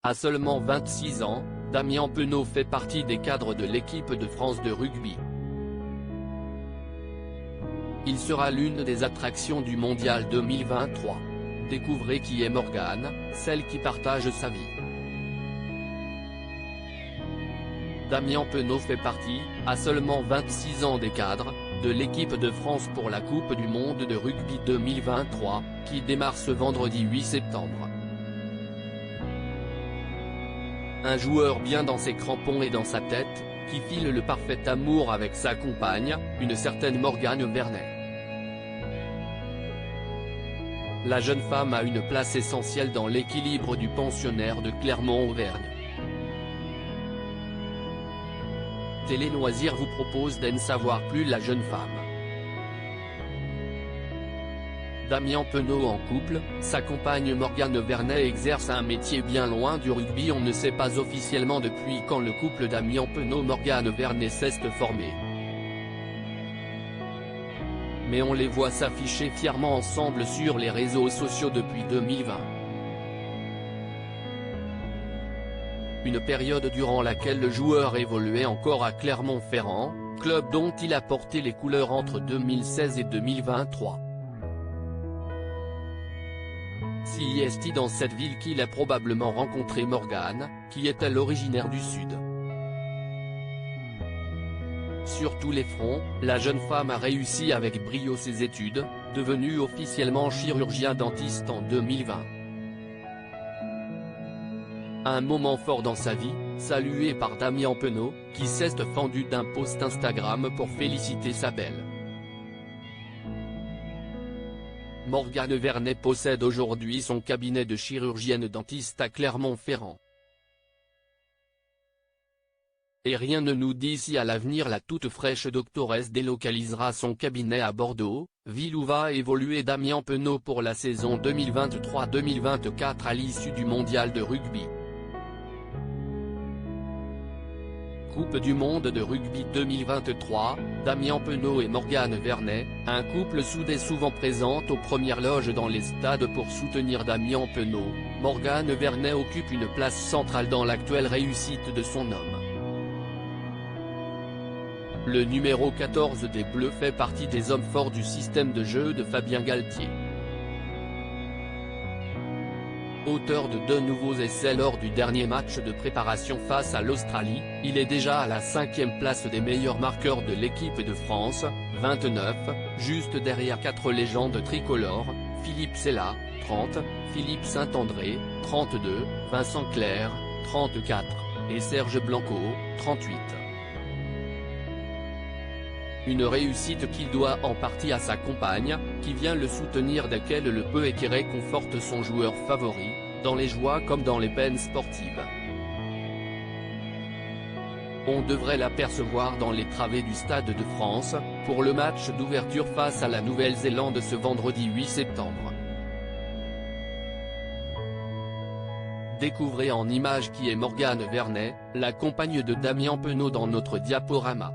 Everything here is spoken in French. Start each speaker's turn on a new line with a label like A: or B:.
A: À seulement 26 ans, Damien Penaud fait partie des cadres de l'équipe de France de rugby. Il sera l'une des attractions du Mondial 2023. Découvrez qui est Morgane, celle qui partage sa vie. Damien Penaud fait partie, à seulement 26 ans des cadres, de l'équipe de France pour la Coupe du Monde de rugby 2023, qui démarre ce vendredi 8 septembre. Un joueur bien dans ses crampons et dans sa tête, qui file le parfait amour avec sa compagne, une certaine Morgane Vernet. La jeune femme a une place essentielle dans l'équilibre du pensionnaire de Clermont-Auvergne. Télé Loisirs vous propose d'en savoir plus. La jeune femme Damien Penaud en couple, sa compagne Morgane Vernet exerce un métier bien loin du rugby. On ne sait pas officiellement depuis quand le couple Damien Penaud-Morgane Vernet s'est formé. Mais on les voit s'afficher fièrement ensemble sur les réseaux sociaux depuis 2020. Une période durant laquelle le joueur évoluait encore à Clermont-Ferrand, club dont il a porté les couleurs entre 2016 et 2023. C'est dans cette ville qu'il a probablement rencontré Morgane, qui est originaire du Sud. Sur tous les fronts, la jeune femme a réussi avec brio ses études, devenue officiellement chirurgien dentiste en 2020. Un moment fort dans sa vie, salué par Damien Penaud, qui s'est fendu d'un post Instagram pour féliciter sa belle. Morgane Vernet possède aujourd'hui son cabinet de chirurgienne dentiste à Clermont-Ferrand. Et rien ne nous dit si à l'avenir la toute fraîche doctoresse délocalisera son cabinet à Bordeaux, ville où va évoluer Damien Penaud pour la saison 2023-2024 à l'issue du Mondial de rugby. Coupe du Monde de rugby 2023, Damien Penaud et Morgane Vernet, un couple soudé souvent présente aux premières loges dans les stades pour soutenir Damien Penaud. Morgane Vernet occupe une place centrale dans l'actuelle réussite de son homme. Le numéro 14 des Bleus fait partie des hommes forts du système de jeu de Fabien Galtier. Auteur de 2 nouveaux essais lors du dernier match de préparation face à l'Australie, il est déjà à la 5e place des meilleurs marqueurs de l'équipe de France, 29, juste derrière 4 légendes tricolores, Philippe Sella, 30, Philippe Saint-André, 32, Vincent Clerc, 34, et Serge Blanco, 38. Une réussite qu'il doit en partie à sa compagne, qui vient le soutenir dès qu'elle le peut et qui réconforte son joueur favori, dans les joies comme dans les peines sportives. On devrait l'apercevoir dans les travées du Stade de France, pour le match d'ouverture face à la Nouvelle-Zélande ce vendredi 8 septembre. Découvrez en images qui est Morgane Vernet, la compagne de Damien Penaud dans notre diaporama.